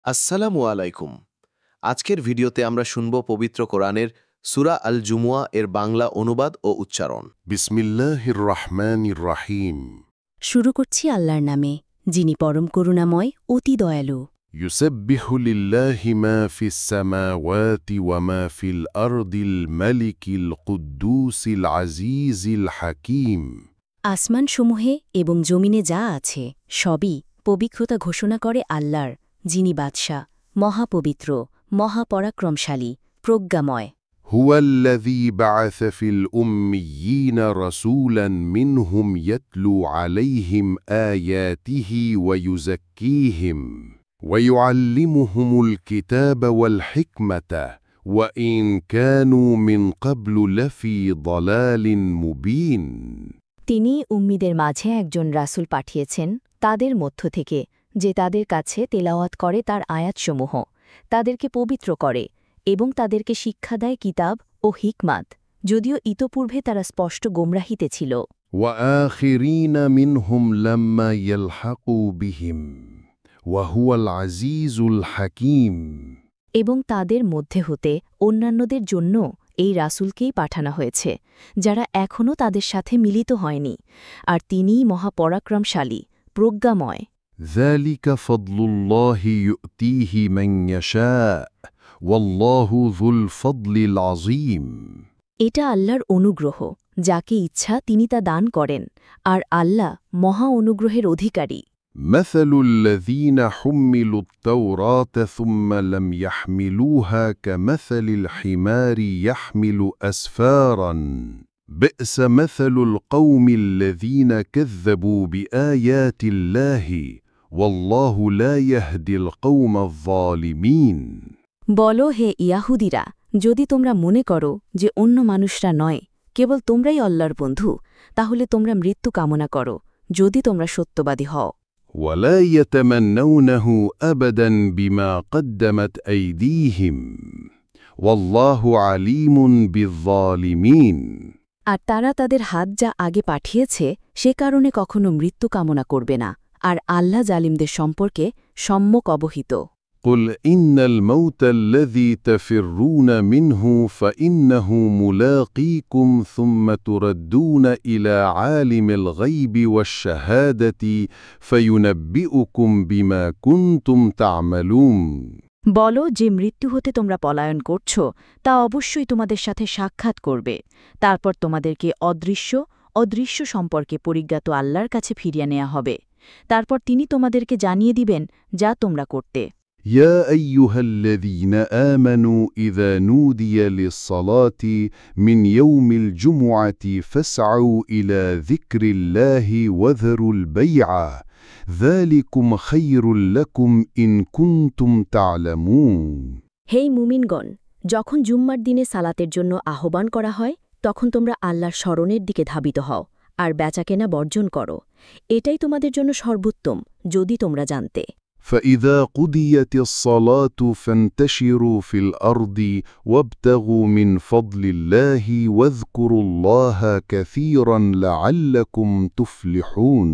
আসসালামু আলাইকুম। আজকের ভিডিওতে আমরা শুনব পবিত্র কোরআনের সূরা আল জুমুয়া এর বাংলা অনুবাদ ও উচ্চারণ। বিসমিল্লাহির রহমানির রহিম। শুরু করছি আল্লাহর নামে, যিনি পরম করুণাময়, অতি দয়ালু। ইউসাব্বিহু লিল্লাহি মা ফিস সামাওয়াতি ওয়া মা ফিল আরদিল মালিকিল কুদ্দুসিল আজিজিল হাকিম। আসমানসমূহে এবং জমিনে যা আছে সবই পবিত্রতা ঘোষণা করে আল্লাহর, যিনি বাদশাহ, মহাপবিত্র, মহাপরাক্রমশালী, প্রজ্ঞাময়। হুয়াল্লাযী বা'আসা ফিল উম্মিয়্যিনা রাসূলান মিনহুম ইয়াতলু আলাইহিম আয়াতিহি ওয়া ইউযাক্কিহিম ওয়া ইউআল্লিমুহুমুল কিতাবা ওয়াল হিকমাতা ওয়া ইন কানু মিন ক্বাবলু লাফি দালালিন মুবিন। তিনি উম্মিদের মাঝে একজন রাসূল পাঠিয়েছেন তাদের মধ্য থেকে, যে তাদের কাছে তেলাওয়াত করে তার আয়াতসমূহ, তাদেরকে পবিত্র করে এবং তাদেরকে শিক্ষা দেয় কিতাব ও হিকমাত, যদিও ইতপূর্বে তারা স্পষ্ট গোমরাহিতে ছিল। وآخرين منهم لما يلحقوا بهم وهو العزيز الحكيم। এবং তাদের মধ্যে হতে অন্যান্যদের জন্য এই রাসূলকেই পাঠানো হয়েছে, যারা এখনও তাদের সাথে মিলিত হয়নি, আর তিনিই মহাপরাক্রমশালী, প্রজ্ঞাময়। ذلك فضل الله يؤتيه من يشاء والله ذو الفضل العظيم। এটা আল্লাহর অনুগ্রহ, যাকে ইচ্ছা তিনি তা দান করেন, আর আল্লাহ মহা অনুগ্রহের অধিকারী। مثل الذين حملوا التوراة ثم لم يحملوها كمثل الحمار يحمل أسفاراً بئس مثل القوم الذين كذبوا بآيات الله والله لا يهدي القوم الظالمين। বলো হে ইয়াহুদিরা, যদি তোমরা মনে করো যে অন্য মানুষরা নয়, কেবল তোমরাই আল্লাহর বন্ধু, তাহলে তোমরা মৃত্যু কামনা করো, যদি তোমরা সত্যবাদী হও। ولا يتمنونه أبداً بما قدمت أيديهم والله عليم بالظالمين। আর তারা তাদের হাত যা আগে পাঠিয়েছে সে কারণে কখনো মৃত্যু কামনা করবে না, আর আল্লাহ জালিমদের সম্পর্কে সম্যক অবহিত। قل إن الموت الذي تفرون منه فإنه ملاقيكم ثم تردون إلى عالم الغيب والشهادة فينبئكم بما كنتم تعملون। বলো যে মৃত্যু হতে তোমরা পলায়ন করছ, তা অবশ্যই তোমাদের সাথে সাক্ষাৎ করবে, তারপর তোমাদেরকে অদৃশ্য সম্পর্কে পরিজ্ঞাত আল্লাহর কাছে ফিরিয়ে নেওয়া হবে, তারপর তিনি তোমাদেরকে জানিয়ে দিবেন যা তোমরা করতে। يا أيها الذين آمنوا إذا نودي للصلاة من يوم الجمعة فاسعوا إلى ذكر الله وذروا البيع ذلكم خير لكم إن كنتم تعلمون। হেই মুমিনগণ, যখন জুম্মার দিনে সালাতের জন্য আহ্বান করা হয়, তখন তোমরা আল্লাহর স্মরণের দিকে ধাবিত হও, আর বেচাকেনা বর্জন করো, এটাই তোমাদের জন্য সর্বোত্তম, যদি তোমরা জানতে। فإذا قضيت الصلاة فانتشروا في الأرض وابتغوا من فضل الله واذكروا الله كثيرا لعلكم تفلحون।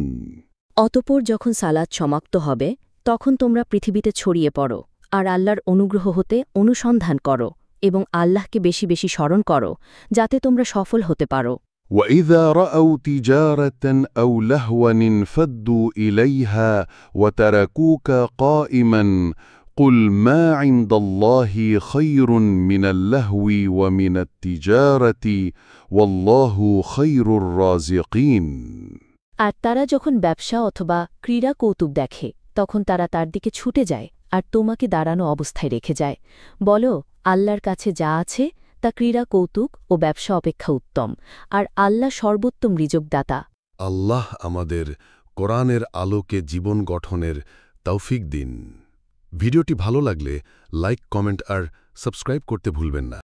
অতঃপর যখন সালাত সমাপ্ত হবে, তখন তোমরা পৃথিবীতে ছড়িয়ে পড়ো, আর আল্লাহর অনুগ্রহ হতে অনুসন্ধান করো, এবং আল্লাহকে বেশি বেশি স্মরণ করো, যাতে তোমরা সফল হতে পারো। وإذا رأوا تجارة أو لهوا انفضوا إليها وتركوك قائما قل ما عند الله خير من اللهو ومن التجارة والله خير الرازقين। আর তারা যখন ব্যবসা অথবা ক্রীড়া কৌতুক দেখে, তখন তারা তার দিকে ছুটে যায় আর তোমাকে দাঁড়ানো অবস্থায় রেখে যায়। বলো, আল্লাহর কাছে যা আছে তা ক্রীড়া কৌতুক ও ব্যবসা অপেক্ষা উত্তম, আর আল্লাহ সর্বোত্তম রিজকদাতা। আল্লাহ আমাদের কোরআনের আলোকে জীবন গঠনের তৌফিক দিন। ভিডিওটি ভালো লাগলে লাইক, কমেন্ট আর সাবস্ক্রাইব করতে ভুলবেন না।